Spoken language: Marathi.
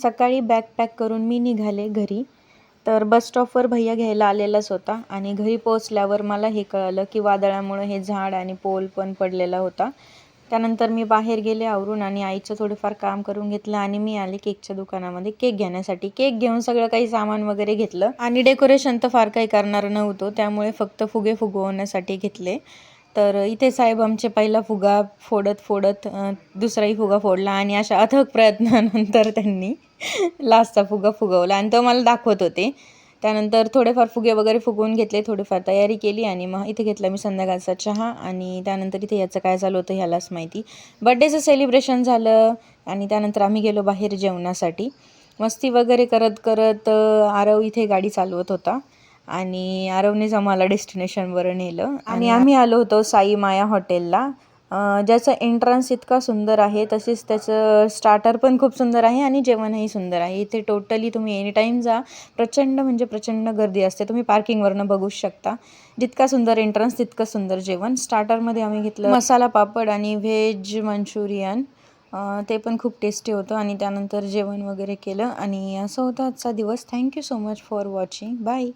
सकाळी बॅग पॅक करून मी निघाले घरी. तर बस स्टॉपवर भैया घ्यायला आलेलाच होता आणि घरी पोहोचल्यावर मला हे कळलं की वादळामुळे हे झाड आणि पोल पण पडलेला होता. त्यानंतर मी बाहेर गेले आवरून आणि आईचं थोडंफार काम करून घेतलं आणि मी आले केकच्या दुकानामध्ये केक घेण्यासाठी. केक घेऊन सगळं काही सामान वगैरे घेतलं आणि डेकोरेशन तर फार काही करणार नव्हतो, त्यामुळे फक्त फुगे फुगवण्यासाठी घेतले. तर इथे साहेब आमचे पहिला फुगा फोडत दुसराही फुगा फोडला आणि अशा अथक प्रयत्नानंतर त्यांनी लास्टचा फुगा फुगवला आणि तो मला दाखवत होते. त्यानंतर थोडेफार फुगे वगैरे फुगवून घेतले, थोडीफार तयारी केली आणि मग इथे घेतला मी संध्याकाळचा चहा आणि त्यानंतर इथे याचं काय झालं होतं ह्यालाच माहिती. बड्डेचं सेलिब्रेशन झालं आणि त्यानंतर आम्ही गेलो बाहेर जेवणासाठी. मस्ती वगैरे करत करत आरव इथे गाडी चालवत होता आणि आरवनेच आम्हाला डेस्टिनेशनवर नेलं आणि आम्ही आलो होतो साई माया हॉटेलला, ज्याचं एंट्रन्स इतका सुंदर आहे, तसेच त्याचं स्टार्टर पण खूप सुंदर आहे आणि जेवणही सुंदर आहे. इथे टोटली तुम्ही एनी टाईम जा, प्रचंड म्हणजे प्रचंड गर्दी असते. तुम्ही पार्किंगवरनं बघू शकता. जितका सुंदर एंट्रन्स तितकं सुंदर जेवण. स्टार्टरमध्ये आम्ही घेतलं मसाला पापड आणि व्हेज मंचुरियन, ते पण खूप टेस्टी होतं आणि त्यानंतर जेवण वगैरे केलं आणि असं होतं आजचा दिवस. Thank you so much for watching. Bye.